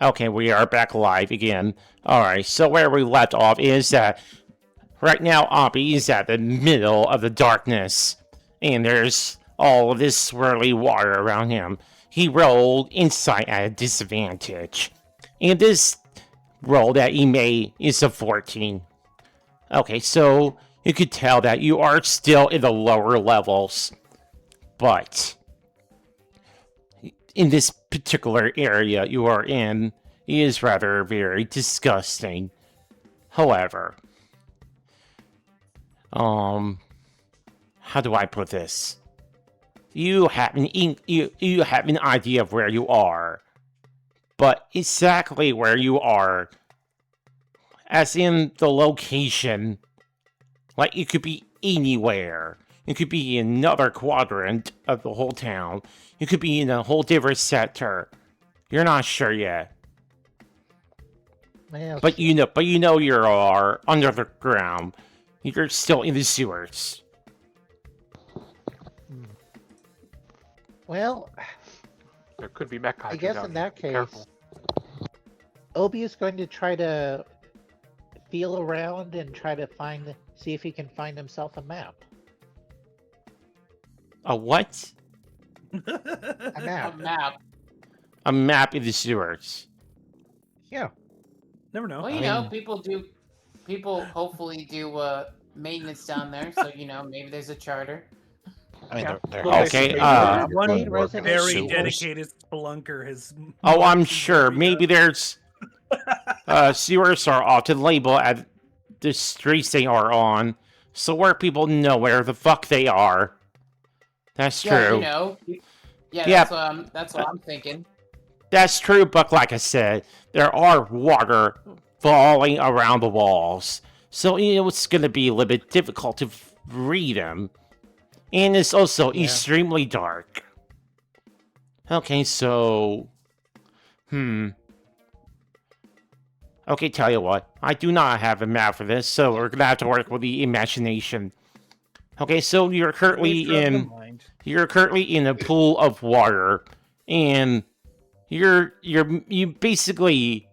Okay, we are back live again. Alright, so where we left off is that right now Oppie is at the middle of the darkness, and there's all of this swirly water around him. He rolled insight at a disadvantage, and this roll that he made is a 14. Okay, so you could tell that you are still in the lower levels, but in this particular area you are in is rather very disgusting. However, how do I put this? You have you have an idea of where you are, but exactly where you are, as in the location, like it could be anywhere. It could be in another quadrant of the whole town. You could be in a whole different sector. You're not sure yet. Well, But you know you are under the ground. You're still in the sewers. well, There could be mech I hydra guess down in here. that Be case, careful. Obi is going to try to feel around and try to see if he can find himself a map. A what? A A map. map. A map in the sewers. Yeah. Never know. Well, you know, people hopefully do maintenance down there, so maybe there's a charter. I mean, Yeah. they're Well, Okay, basically, one State resident very sewers. dedicated spelunker has. Oh, I'm sure. Maybe there's sewers are often labeled at the streets they are on, so where people know where the fuck they are. That's Yeah, true. Yeah, Yeah. that's what I'm thinking. That's true, but like I said, there are water falling around the walls, so it's gonna be a little bit difficult to read them. And it's also Yeah. extremely dark. Okay, so... Okay, tell you what. I do not have a map for this, so we're gonna have to work with the imagination. Okay, so you're currently you're currently in a pool of water, and you basically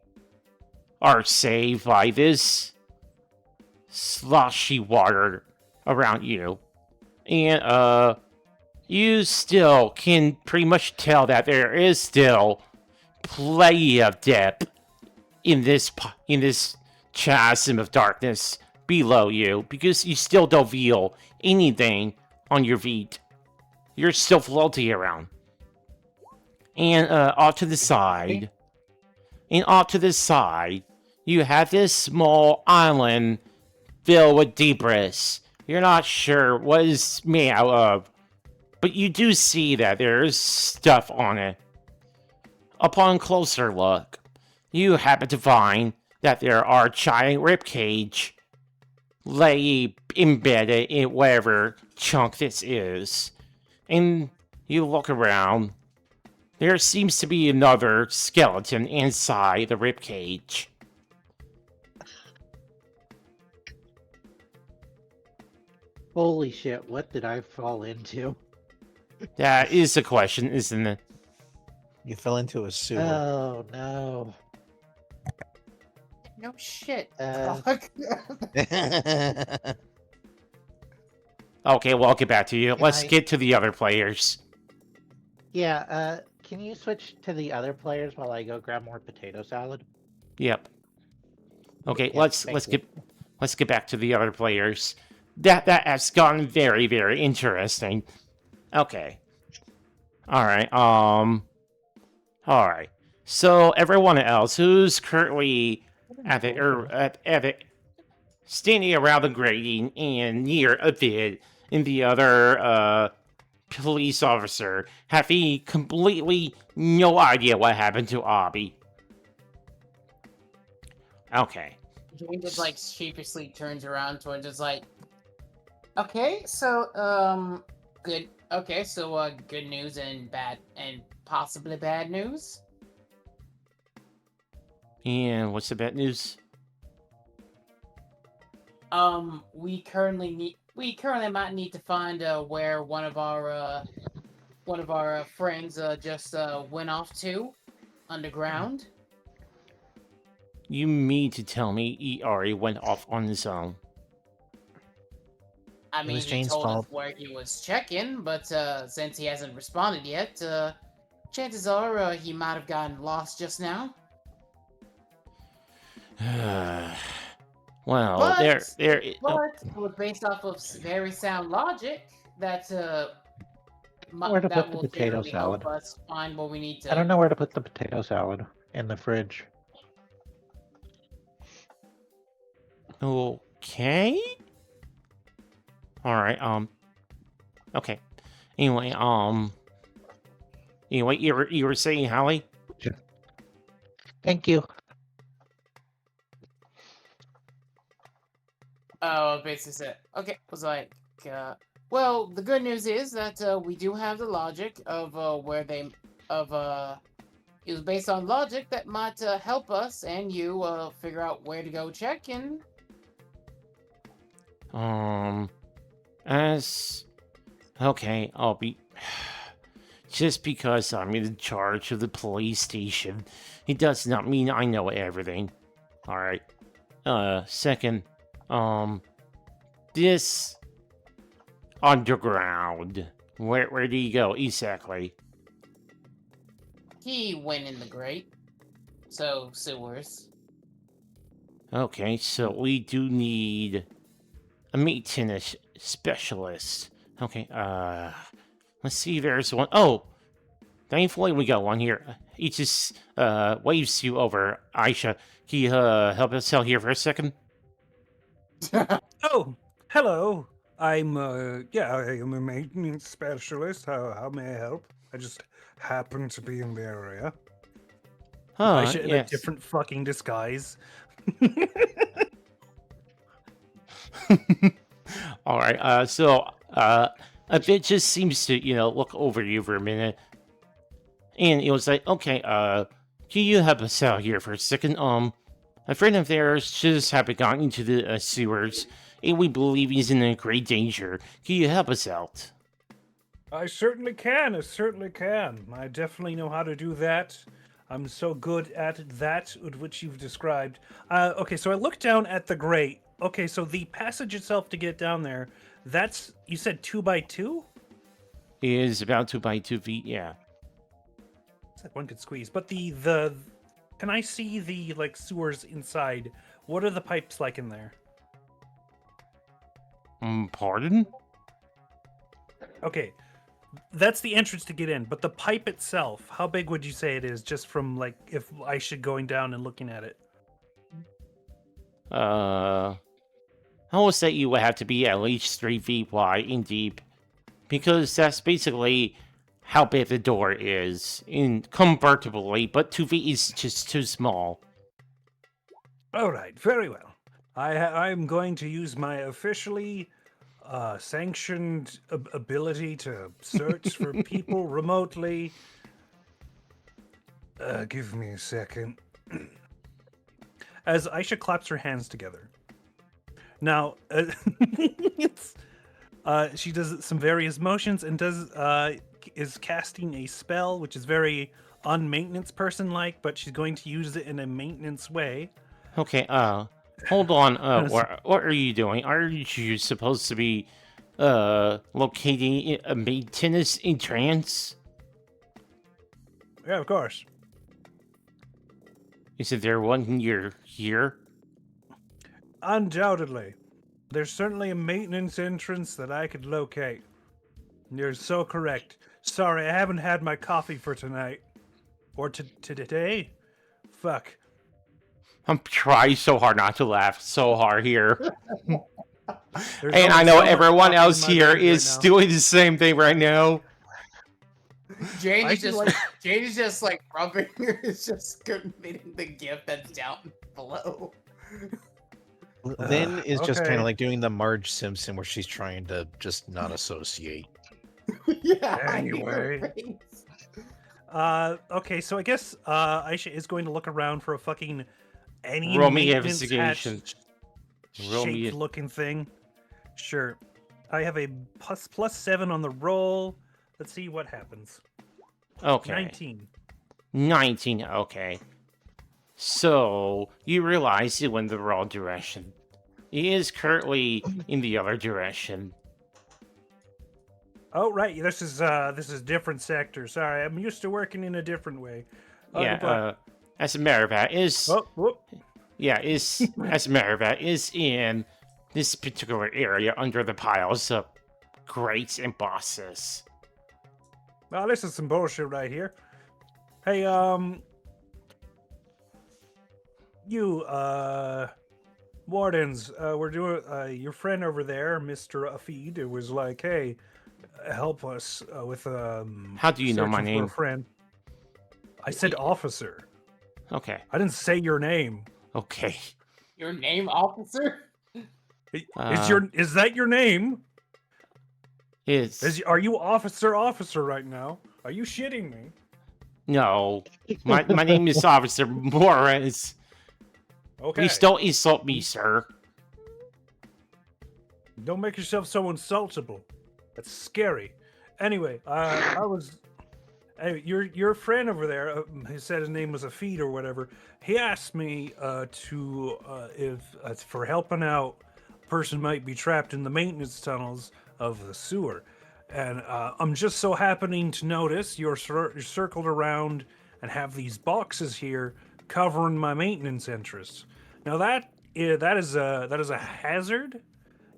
are saved by this sloshy water around you. And you still can pretty much tell that there is still plenty of depth in this chasm of darkness below you, because you still don't feel anything on your feet. You're still floating around. And off to the side, you have this small island filled with debris. You're not sure what it's made out of, but you do see that there's stuff on it. Upon closer look, you happen to find that there are giant ribcage lay embedded in whatever chunk this is. And you look around. There seems to be another skeleton inside the ribcage. Holy shit, what did I fall into? That is a question, isn't it? You fell into a sewer. Oh no. No shit. Fuck. Okay, well, I'll get back to you. Can Let's I- get to the other players. Yeah, can you switch to the other players while I go grab more potato salad? Yep. Okay, Yeah, let's thank you. get back to the other players. That has gotten very, very interesting. Okay. Alright, alright. So everyone else who's currently at the standing around the grating and near a bit in the other police officer having completely no idea what happened to Abby. Okay. He just sheepishly turns around towards us okay, so good. Okay, so good news and bad and possibly bad news. And what's the bad news? We currently might need to find where one of our friends just went off to underground. You mean to tell me he already went off on his own? I It mean, was he Jane's told us fault. where he was checking, but since he hasn't responded yet, chances are he might have gotten lost just now. Well, But, there. but it was based off of very sound logic that Where to that put the will potato generally help salad? us find what we need I don't to. know where to put the potato salad in the fridge. Okay. All right. Okay. Anyway. Anyway, you were saying, Hallie? Thank you. Oh, basically said. Okay, was like, well, the good news is that we do have the logic of where they it was based on logic that might help us and you figure out where to go check and. As okay, I'll be. Just because I'm in charge of the police station, it does not mean I know everything. All right. Second, this underground. Where do you go exactly? He went in the grate. So, sewers. Okay, so we do need a maintenance specialist. Okay, let's see, there's one. Oh, thankfully we got one here. He just, waves you over, Aisha. Can you, help us out here for a second? Oh, hello. I'm yeah, I am a maintenance specialist. How may I help? I just happen to be in the area. Huh, Aisha in a yes. different fucking disguise. All right, so, a bit just seems to, look over you for a minute. And it was like, okay, can you help us out here for a second? A friend of theirs just happened gotten into the sewers, and we believe he's in great danger. Can you help us out? I certainly can. I certainly can. I definitely know how to do that. I'm so good at that, which you've described. Okay, so I looked down at the grate. Okay, so the passage itself to get down there, that's, you said 2x2? It is about 2 by 2 feet, yeah. It's like one could squeeze. But the can I see the like sewers inside? What are the pipes like in there? Pardon? Okay, that's the entrance to get in. But the pipe itself, how big would you say it is? Just from like if I should going down and looking at it. I will say you would have to be at least 3 feet wide and deep, because that's basically how big the door is, in comfortably, but 2 feet is just too small. All right, very well. I'm going to use my officially sanctioned ability to search for people remotely. Give me a second. As Aisha claps her hands together. Now, she does some various motions and is casting a spell, which is very unmaintenance person-like, but she's going to use it in a maintenance way. Okay, hold on, what are you doing? Are you supposed to be, locating a maintenance in trance? Yeah, of course. Isn't there one near here? Undoubtedly. There's certainly a maintenance entrance that I could locate. You're so correct. Sorry, I haven't had my coffee for tonight. Or today? Fuck. I'm trying so hard not to laugh so hard here. There's And I only know so much everyone coffee in else my here bag is right now. doing the same thing right now. Jane I is feel just like- Jane is just like rubbing her, is just committing the gift that's down below. Lynn is just kind okay. of like doing the Marge Simpson where she's trying to just not associate. Yeah. Anyway. your face. Okay, so I guess Aisha is going to look around for a fucking any Roll me maintenance investigation. Roll me shaped a- looking thing. Sure. I have a plus 7 on the roll. Let's see what happens. Okay. 19. 19, okay. So you realize you went the wrong direction. He is currently in the other direction. Oh, right. This is different sector. Sorry, I'm used to working in a different way. Yeah, as a matter of fact, is as a matter of fact, is in this particular area under the piles of crates and boxes. Well, this is some bullshit right here. Hey, you, wardens, we're doing, your friend over there, Mr. Afid, it was like, hey, help us with, How do you know my searching for name? a friend. I said officer. Okay. I didn't say your name. Okay. Your name, officer? Is that your name? Is Are you officer right now? Are you shitting me? no. My name is Officer Morris. Okay. Please don't insult me, sir. Don't make yourself so insultable. That's scary. Anyway, your friend over there, he said his name was Afid or whatever. He asked me if for helping out, a person might be trapped in the maintenance tunnels of the sewer, and I'm just so happening to notice you're circled around and have these boxes here covering my maintenance interests. Now that is a hazard.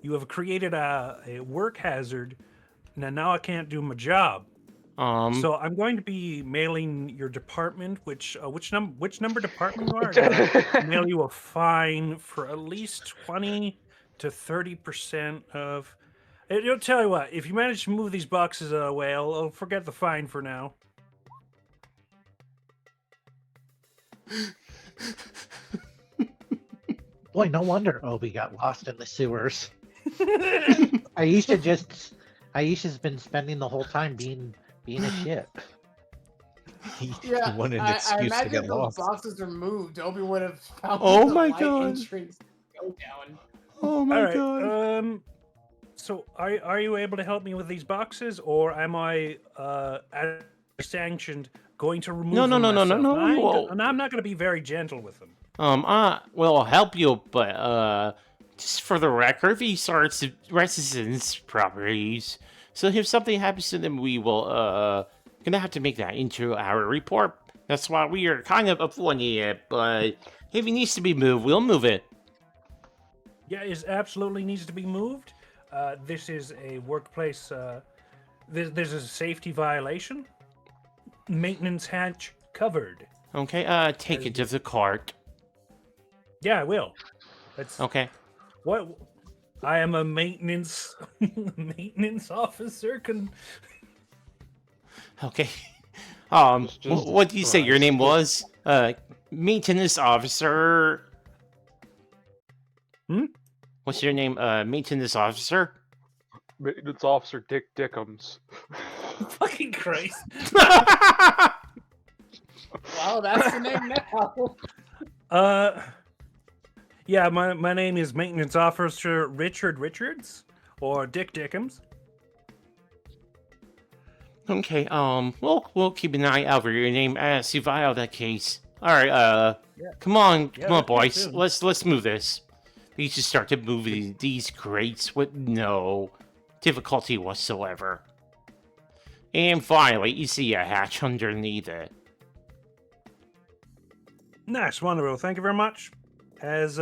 You have created a work hazard. Now I can't do my job. So I'm going to be mailing your department, which number department you are, mail you a fine for at least 20 to 30% of. It'll tell you what. If you manage to move these boxes away, I'll forget the fine for now. Boy, no wonder Obi got lost in the sewers. Aisha's been spending the whole time being a shit. He Yeah, wanted an I excuse to imagine get if those lost. boxes are moved, Obi would have found Oh the my light God. entrance to go down. Oh my All right. god. So are you able to help me with these boxes, or am I sanctioned going to remove No, them myself? no. And I'm not going to be very gentle with them. Well, I'll help you, but just for the record, these are residence properties. So if something happens to them, we will gonna have to make that into our report. That's why we are kind of avoiding it, but if it needs to be moved, we'll move it. Yeah, it absolutely needs to be moved. This is a workplace. There's a safety violation. Maintenance hatch covered. Okay, take it to the cart. Yeah, I will. That's Okay. what I am a maintenance officer. Okay. Just What do you say your Christ. name was? Maintenance officer. Hmm? What's your name? Maintenance officer. Maintenance Officer Dick Dickums. Fucking Christ. Well, that's the name now. Yeah, my name is Maintenance Officer Richard Richards, or Dick Dickums. Okay. We'll keep an eye out for your name as you file that case. All right. Come on, boys. soon. Let's move this. We should start to move these crates with no difficulty whatsoever. And finally, you see a hatch underneath it. Nice, wonderful. Thank you very much. As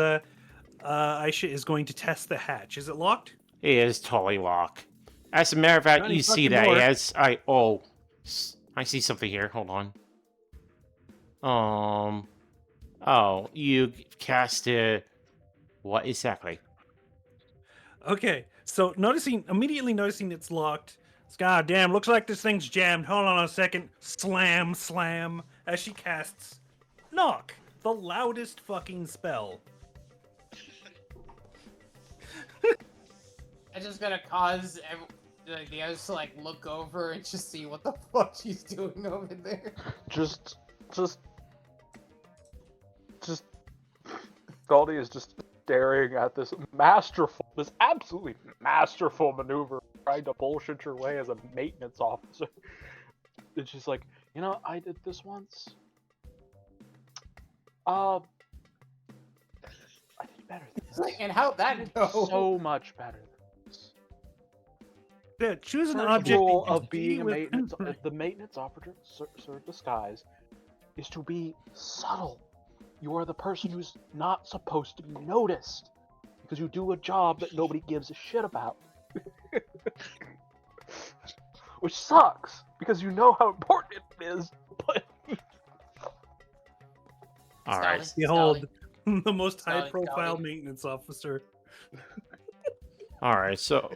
Aisha is going to test the hatch. Is it locked? It is totally locked. As a matter of fact, Not any you see fucking that more. it has. I see something here. Hold on. Oh, you casted. What exactly? Okay, so immediately noticing it's locked. God damn, looks like this thing's jammed. Hold on a second. Slam, slam. As she casts knock, the loudest fucking spell. I just gotta cause the others to like look over and just see what the fuck she's doing over there. Just Skaldi is just staring at this absolutely masterful maneuver, trying to bullshit your way as a maintenance officer. And she's like, I did this once. I think better than this. And how'd that go? So much better than this. Yeah, choose an First object. rule that you of being a with- maintenance, the maintenance operative disguise, is to be subtle. You are the person who's not supposed to be noticed because you do a job that nobody gives a shit about, which sucks because you know how important it is. But All right. Skaldi, Behold, Skaldi. the most Skaldi, high-profile Skaldi. maintenance officer. All right. So,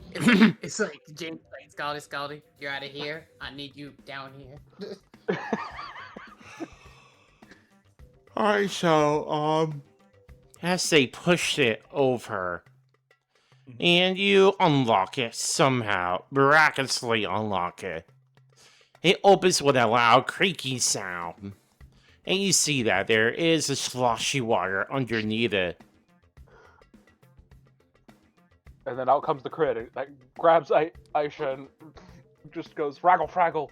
It's like James like Skaldi, you're out of here. I need you down here. all right. So, as they pushed it over, and you unlock it somehow, miraculously unlock it. It opens with a loud creaky sound, and you see that there is a sloshy water underneath it. and then out comes the crit that grabs Aisha and just goes fraggle fraggle.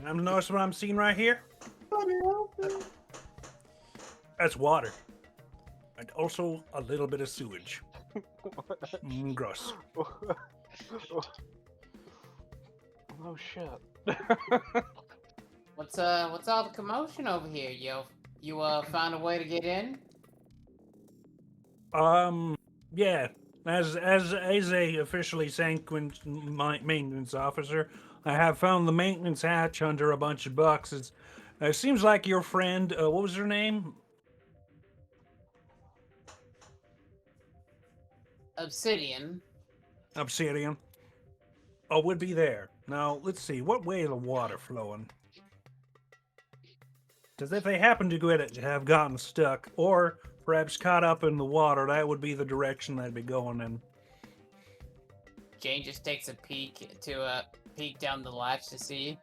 I'm noticing what I'm seeing right here. That's water, and also a little bit of sewage. Gross. Oh shit. What's all the commotion over here, yo? You found a way to get in? Yeah. As a officially sanctioned maintenance officer, I have found the maintenance hatch under a bunch of boxes. It seems like your friend, what was her name? Obsidian. Obsidian. Oh, would be there. Now, let's see. What way is the water flowing? Because if they happen to have gotten stuck, or perhaps caught up in the water, that would be the direction they'd be going in. Jane just takes a peek down the latch to see.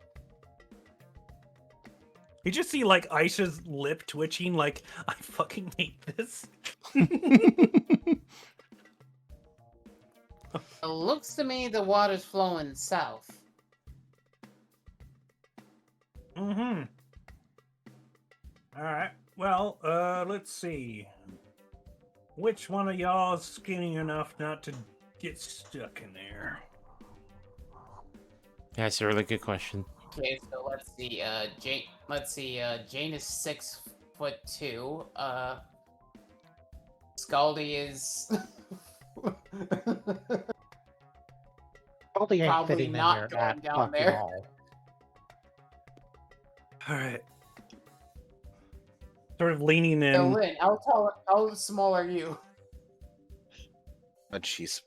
You just see, like, Aisha's lip twitching, like, I fucking hate this. It looks to me the water's flowing south. Mm-hmm. Alright. Well, let's see. Which one of y'all is skinny enough not to get stuck in there? That's a really good question. Okay, so let's see. Jane is 6'2". Skaldi is Probably ain't Probably fitting not in there going at down fucking there. all. Alright. Sort of leaning in. So Lynn, how small are you? But she's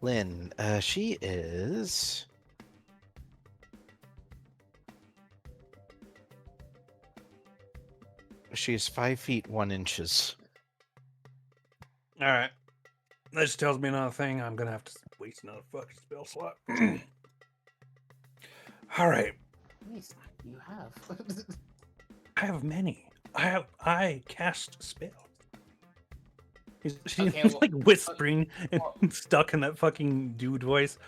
Lynn. She is. She is 5 feet 1 inches. Alright. That just tells me another thing. I'm gonna have to waste another fucking spell slot. Alright. Nice, you have. I have many. I cast spells. She's Okay, well, like whispering and well- stuck in that fucking dude voice.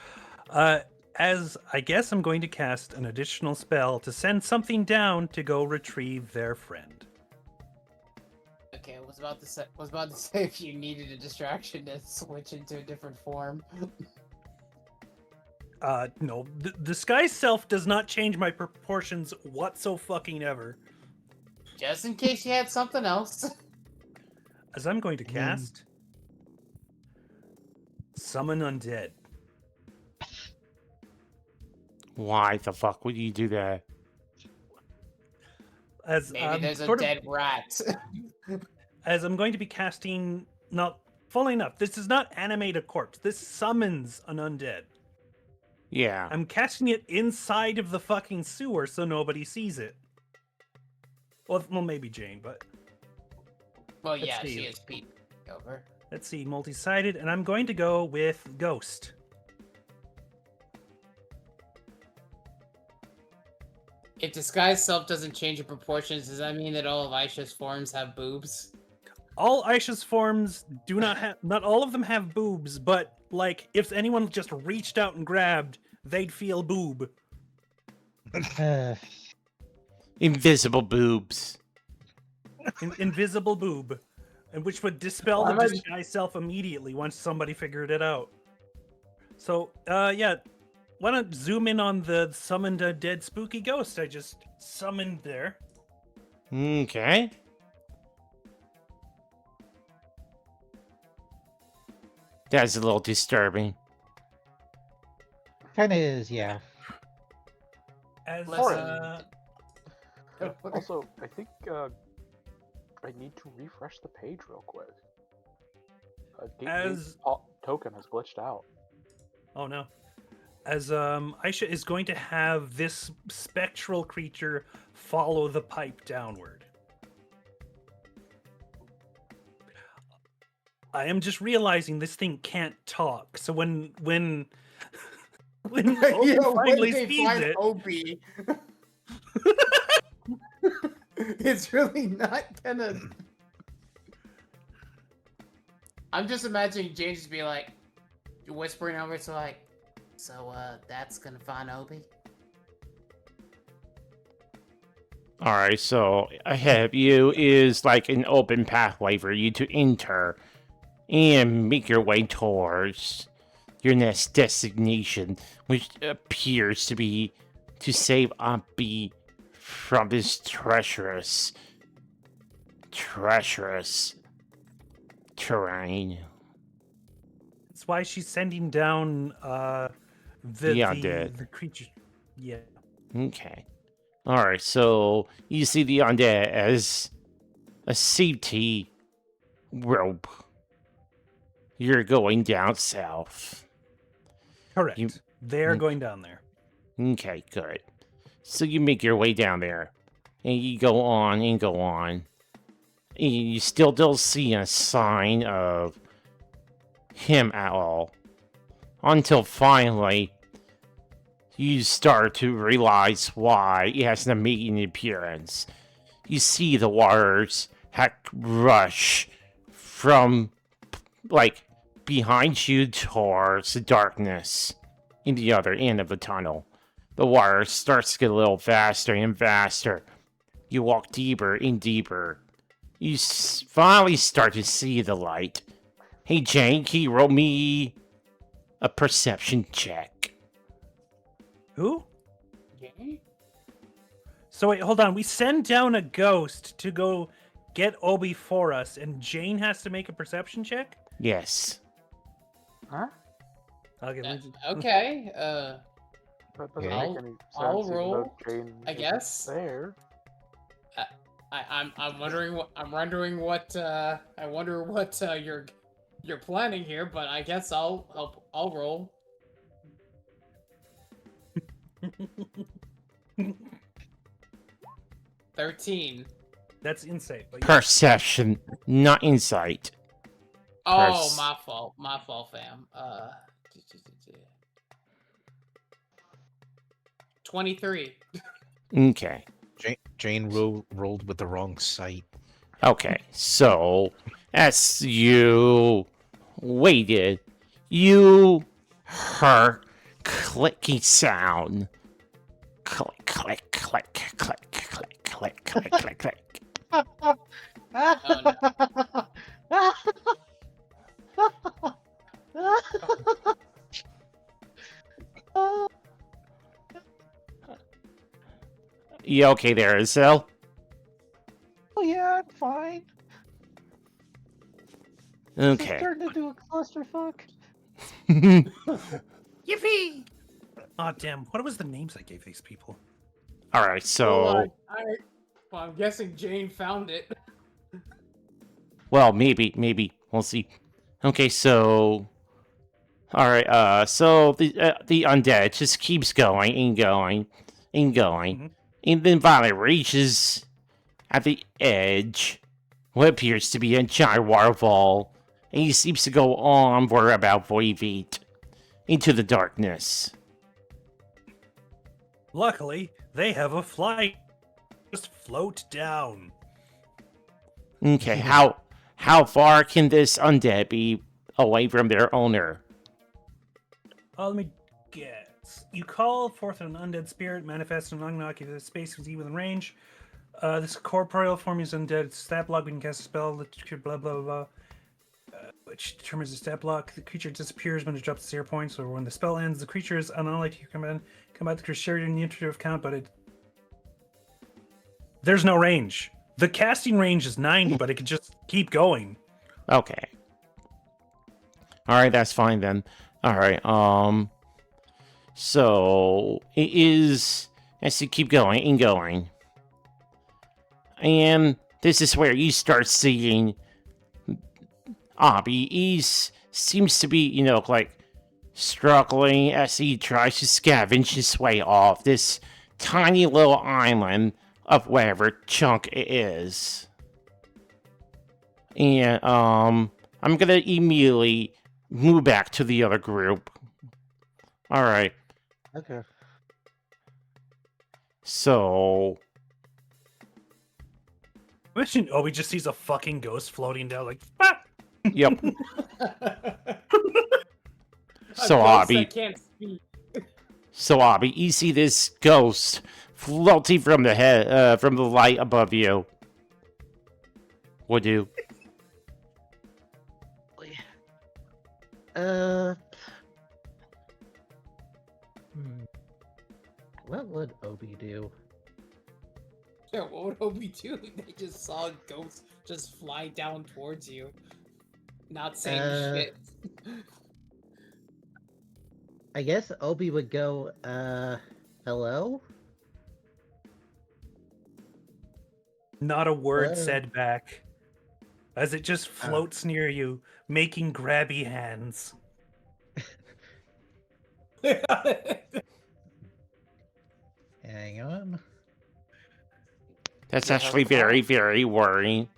As I guess I'm going to cast an additional spell to send something down to go retrieve their friend. Okay, I was about to say if you needed a distraction to switch into a different form. No, the disguise self does not change my proportions whatsoever. Just in case you had something else. As I'm going to cast Summon Undead. Why the fuck would you do that? As Maybe there's a sort of- dead rat. as I'm going to be casting, not funnily enough, this does not animate a corpse. This summons an undead. Yeah. I'm casting it inside of the fucking sewer so nobody sees it. Well, maybe Jane, but Well, Let's yeah, see. she is peek over. let's see, multi-sided, and I'm going to go with Ghost. If disguise self doesn't change in proportions, does that mean that all of Aisha's forms have boobs? All Aisha's forms do not have, not all of them have boobs, but like if anyone just reached out and grabbed, they'd feel boob. invisible boobs. Invisible boob, and which would dispel Why the am I- disguise self immediately once somebody figured it out. So, yeah, why don't zoom in on the summoned dead spooky ghost I just summoned there. Okay. That's a little disturbing. Kind of is, yeah. As Listen. Also, I think I need to refresh the page real quick. As- Token has glitched out. oh no. As Aisha is going to have this spectral creature follow the pipe downward. I am just realizing this thing can't talk. So when Obi finally sees it, Opie, it's really not gonna. I'm just imagining James just be like, whispering over to like, so that's gonna find Opie. Alright, so ahead of you is like an open pathway for you to enter and make your way towards your next destination, which appears to be to save Aunt from this treacherous terrain. that's why she's sending down the undead. creature. Yeah. Okay. Alright, so you see the undead as a safety rope. You're going down south. Correct. You- They're Mm. going down there. Okay, good. So you make your way down there, and you go on and go on. And you still don't see a sign of him at all. Until finally, you start to realize why he hasn't made an appearance. You see the waters rush from, like, behind you towards the darkness in the other end of the tunnel. The water starts to get a little faster and faster. You walk deeper and deeper. You finally start to see the light. Hey, Jane, can you roll me a perception check? Who? Okay. So wait, hold on. We send down a ghost to go get Obi for us, and Jane has to make a perception check? Yes. Huh? Okay. let me just- Okay. That doesn't Yeah. make any sense. I'll even though roll, Jane I isn't guess. There. I'm wondering what I wonder what you're planning here, but I guess I'll roll. $13. That's insight. But yeah. Perception, not insight. Oh, Pers- my fault, fam. 23. Okay. Jane rolled with the wrong sight. Okay, so as you waited, you heard clicking sound. Click, click, click, click, click, click, click, click, click. You okay there, Isel? Oh yeah, I'm fine. It Okay. turned into a clusterfuck. Yippee! Oh damn! What was the names I gave these people? Alright, so... Well, I'm guessing Jane found it. Well, maybe. We'll see. Okay, so... Alright, so the undead just keeps going and going and going. Mhm. And then finally reaches at the edge what appears to be a giant waterfall. And he seems to go on for about 40 feet into the darkness. Luckily, they have a flight. Just float down. Okay, how far can this undead be away from their owner? Let me get. You call forth an undead spirit, manifest in an unoccupied space within range. This corporeal form is undead stat block. We can cast a spell, blah, blah, blah, blah. Which determines the stat block. The creature disappears when it drops 0 points, or when the spell ends. The creature is unallied to your command. Combat the creature shared in the initiative count, but there's no range. The casting range is 90, but it could just keep going. Okay. Alright, that's fine then. Alright, so it is has to keep going and going. And this is where you start seeing Abby. He seems to be, like struggling as he tries to scavenge his way off this tiny little island of whatever chunk it is. And I'm gonna immediately move back to the other group. Alright. Okay. So Imagine Obi just sees a fucking ghost floating down like, ah! yep. A So ghost Abby, that can't speak. you see this ghost floating from the head, from the light above you. What do? What would Obi do? Yeah, what would Obi do? They just saw a ghost just fly down towards you. Not saying shit. I guess Obi would go, hello? Not a word Hello? said back. As it just floats near you, making grabby hands. Hang on. That's actually very, very worrying.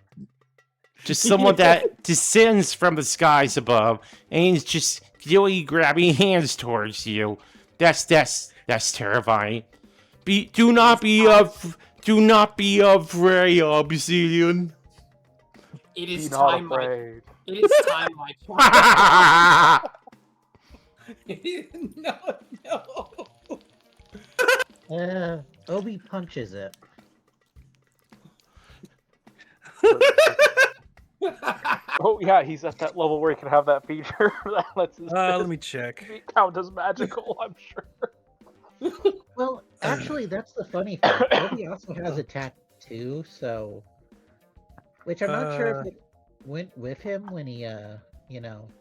Just someone that descends from the skies above and is just really grabbing hands towards you. That's terrifying. Do not be afraid, Obsidian. It is Be not time, my afraid. it is time, my child. No. Obi punches it. Oh yeah, he's at that level where he can have that feature. That lets his Let me check. fist count as magical, I'm sure. Well, actually, that's the funny thing. Obi also has a tattoo, so... Which I'm not sure if it went with him when he,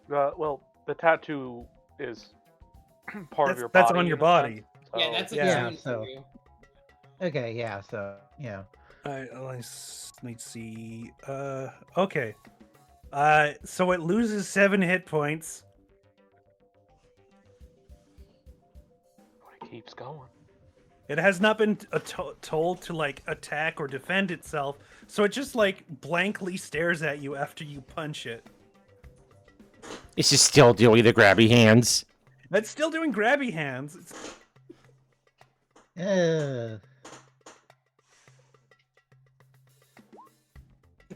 Well, the tattoo is part of your body. That's on your in a body. sense, Yeah, so- that's a Yeah, tune so- for you. Okay, yeah, so, yeah. Let's see. Okay. So it loses 7 hit points. But it keeps going. It has not been told to like attack or defend itself, so it just like blankly stares at you after you punch it. It's just still doing the grabby hands. It's still doing grabby hands.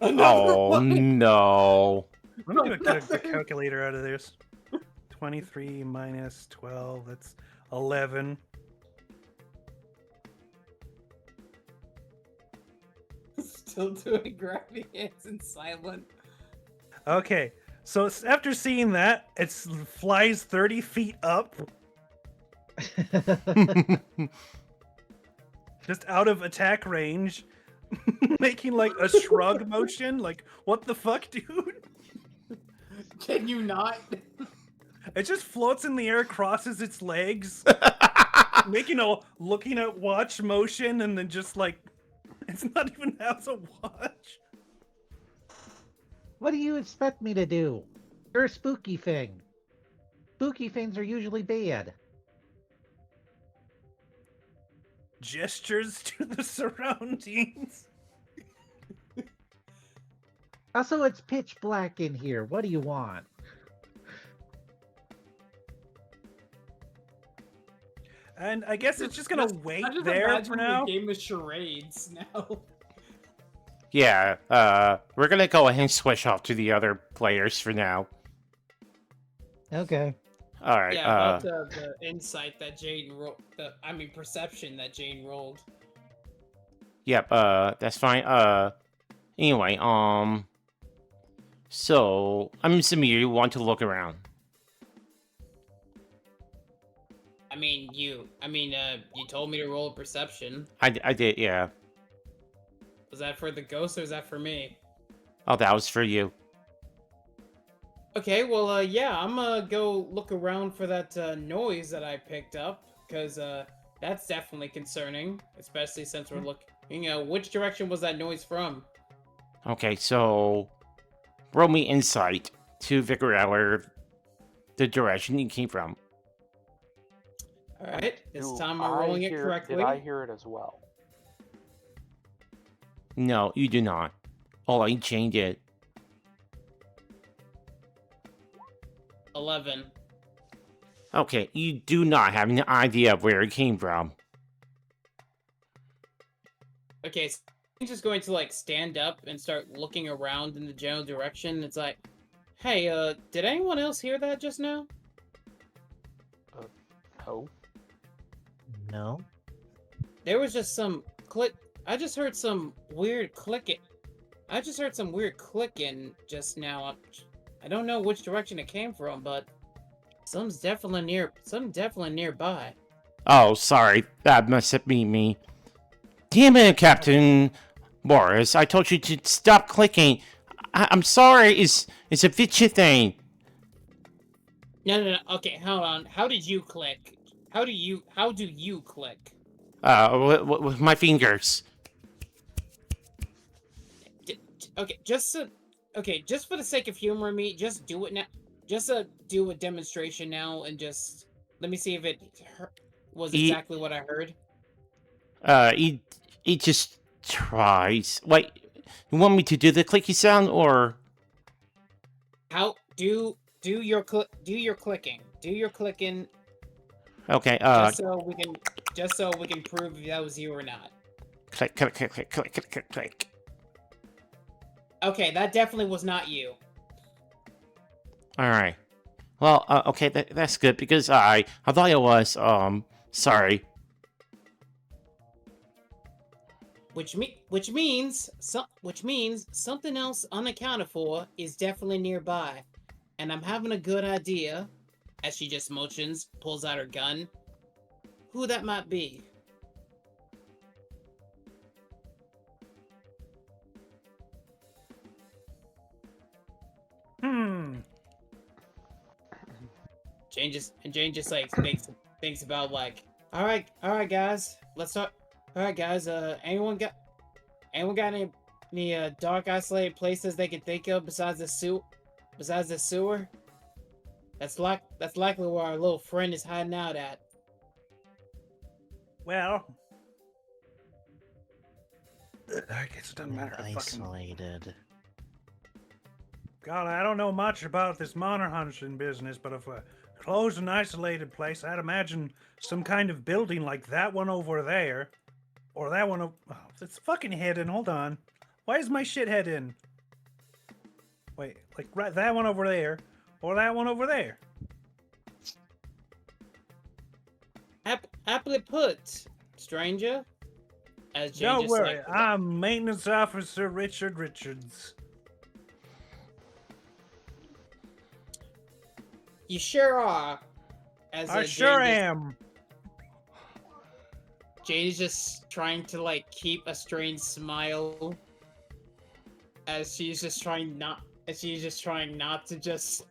Oh no. Let me get a calculator out of this. 23 minus 12, that's 11. Still doing grabby hands in silent. Okay, so after seeing that, it flies 30 feet up, just out of attack range, making like a shrug motion, like, what the fuck, dude? Can you not? It just floats in the air, crosses its legs, making a looking at watch motion, and then just like, it's not even as a watch. What do you expect me to do? You're a spooky thing. Spooky things are usually bad. Gestures to the surroundings. Also, it's pitch black in here. What do you want? And I guess it's just gonna wait I'm just there for imagining now. a game of charades now. Yeah, we're gonna go ahead and switch off to the other players for now. Okay. All right. Yeah, about the insight that Jane rolled. Perception that Jane rolled. Yep. That's fine. Anyway. So I'm assuming you want to look around. You told me to roll a perception. I did. Yeah. Was that for the ghost or was that for me? Oh, that was for you. Okay, well, yeah, I'm gonna go look around for that noise that I picked up, because that's definitely concerning, especially since we're looking. Which direction was that noise from? Okay. So roll me insight to figure out where the direction you came from. All right, this Do time I'm I rolling it hear- correctly. Did I hear it as well? No, you do not. Oh, I changed it. 11. Okay, you do not have an idea of where it came from. Okay, so I'm just going to stand up and start looking around in the general direction. It's like, hey, did anyone else hear that just now? No. No. There was just some click. I just heard some weird clicking. I just heard some weird clicking just now. I don't know which direction it came from, but something's definitely nearby. Oh, sorry. That must have been me. Damn it, Captain Morris. I told you to stop clicking. I'm sorry. It's a Vichy thing. No. Okay, hold on. How did you click? How do you click? With my fingers. Okay, just for the sake of humoring me, just do it now. Just do a demonstration now, and just let me see if it was exactly what I heard. He just tries. Wait, you want me to do the clicky sound or? How do your clicking? Do your clicking. Okay. Just so we can prove if that was you or not. Click, click, click, click, click, click, click, click. Okay, that definitely was not you. All right. Well, okay, that's good because I thought it was. Sorry. Which means something else unaccounted for is definitely nearby, and I'm having a good idea. As she just motions, pulls out her gun. Who that might be? Jane just thinks about all right guys, let's start. All right guys, anyone got any dark isolated places they can think of besides the sewer? That's likely where our little friend is hiding out at. Well, I guess it doesn't matter. Isolated. God, I don't know much about this monster hunting business, but if a closed and isolated place, I'd imagine some kind of building like that one over there, or that one. Oh, it's fucking hidden. Hold on. Why is my shit hidden? Wait, right, that one over there, or that one over there. Aptly put, stranger. As Jane Don't just worry, I'm Maintenance Officer Richard Richards. You sure are. I sure am. Jane is just trying to keep a strange smile as she's just trying not to just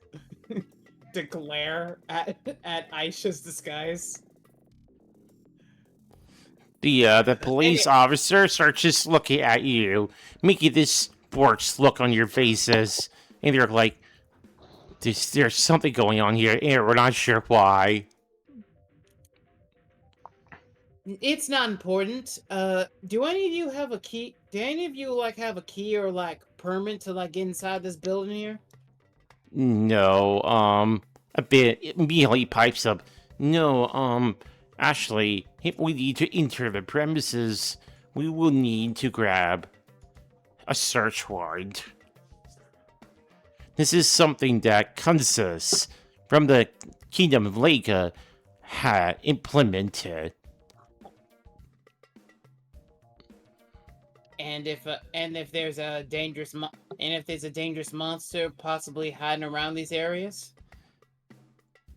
to glare at Aisha's disguise. The police officer starts just looking at you, making this forced look on your faces, and they're like, there's something going on here, and we're not sure why. It's not important. Do any of you have a key? Do any of you have a key or permit to get inside this building here? No, a bit immediately pipes up. No, actually, if we need to enter the premises, we will need to grab a search warrant. This is something that comes us from the Kingdom of Lake had implemented. And if there's a dangerous monster possibly hiding around these areas,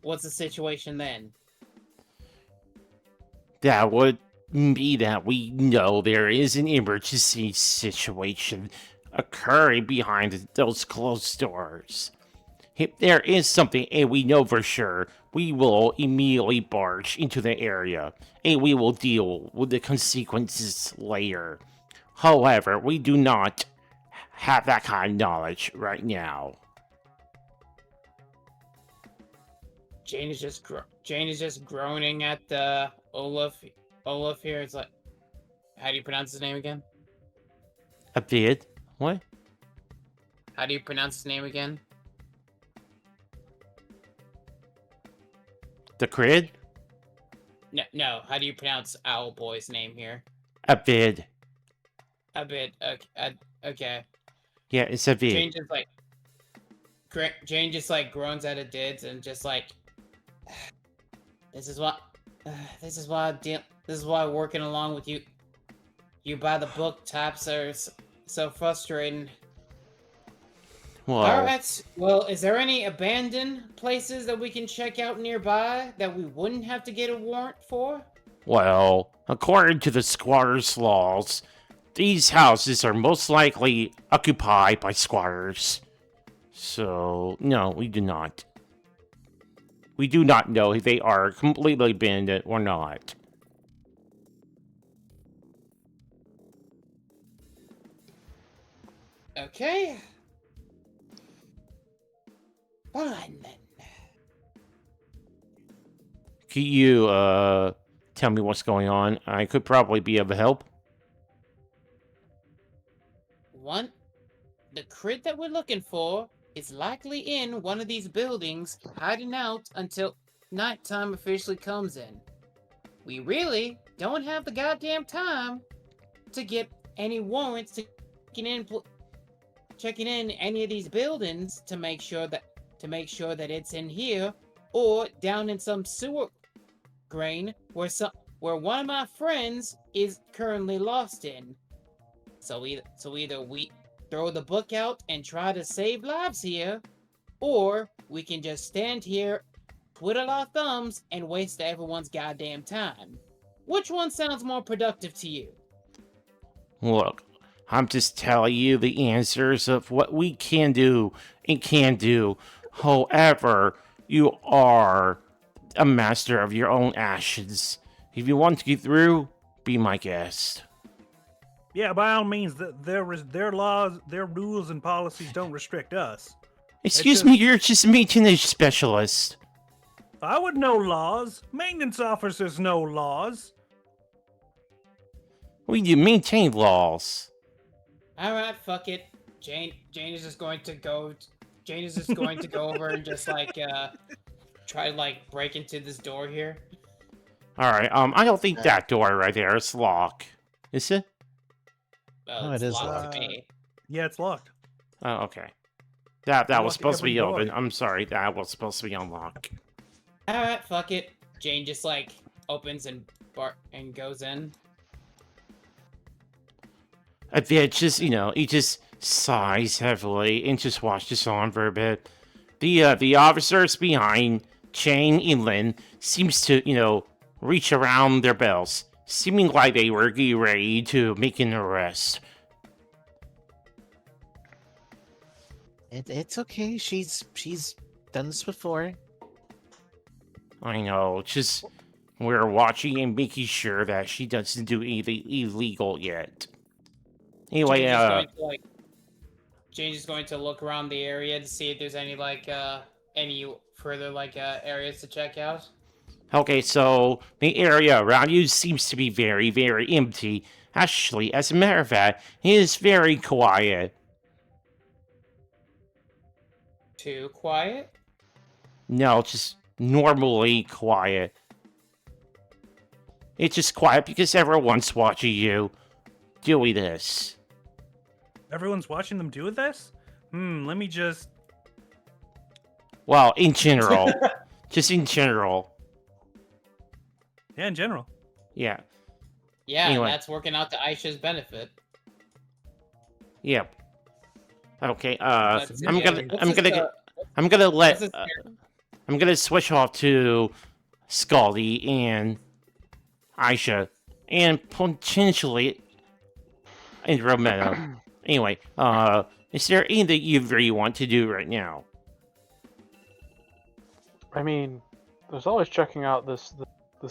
what's the situation then? That would be that we know there is an emergency situation occurring behind those closed doors. If there is something, and we know for sure, we will immediately barge into the area, and we will deal with the consequences later. However, we do not have that kind of knowledge right now. Jane is just groaning at the Olaf here. It's like, how do you pronounce his name again? A bit? What? How do you pronounce his name again? The Crid? No. How do you pronounce Owl Boy's name here? A bit. A bit. Okay. Yeah, it's a bit. Jane just like groans at a dids and just like, this is why working along with you by the book types are so frustrating. Well, Alright, well, is there any abandoned places that we can check out nearby that we wouldn't have to get a warrant for? well, according to the squatters' laws, these houses are most likely occupied by squatters. So, no, we do not. We do not know if they are completely abandoned or not. Okay. Fine then. Can you, tell me what's going on? I could probably be of help. The crit that we're looking for is likely in one of these buildings, hiding out until nighttime officially comes in. We really don't have the goddamn time to get any warrants checking in any of these buildings to make sure that it's in here or down in some sewer grain where one of my friends is currently lost in. So either we throw the book out and try to save lives here, or we can just stand here, twiddle our thumbs, and waste everyone's goddamn time. Which one sounds more productive to you? Look, I'm just telling you the answers of what we can do and can't do. However, you are a master of your own actions. If you want to get through, be my guest. Yeah, by all means, their laws, their rules and policies don't restrict us. Excuse me, you're just a maintenance specialist. I would know laws. Maintenance officers know laws. We do maintain laws. Alright, fuck it. Jane is just going to go over and just like try to like break into this door here. Alright, I don't think that door right there is locked. Is it? Oh, It's it is locked locked. to me. Yeah, it's locked. Oh, okay. That was Lock supposed to be every door. open. I'm sorry, that was supposed to be unlocked. Alright, fuck it. Jane just like opens and goes in. A bit just, he just sighs heavily and just watches on for a bit. The officers behind Chang and Lin seems to, reach around their belts, seeming like they were getting ready to make an arrest. It's okay. She's done this before. I know, just we're watching and making sure that she doesn't do anything illegal yet. Anyway, Jane's just going to look around the area to see if there's any any further areas to check out. okay, so the area around you seems to be very, very empty. Actually, as a matter of fact, it is very quiet. Too quiet? No, just normally quiet. It's just quiet because everyone's watching you doing this. Everyone's watching them do this? Let me just... Well, in general, Just in general. Yeah, in general. Yeah. Yeah, Anyway. that's working out to Aisha's benefit. Yep. Okay. Let's see, I'm what's this, let. what's this I'm gonna switch off to Skaldi and Aisha, and potentially Andromeda. Anyway, is there anything that you really want to do right now? I mean, there's always checking out this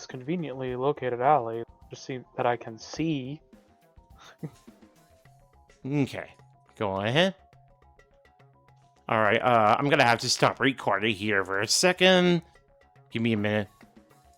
conveniently located alley to see that I can see. Okay, go ahead. All right. I'm gonna have to stop recording here for a second. Give me a minute.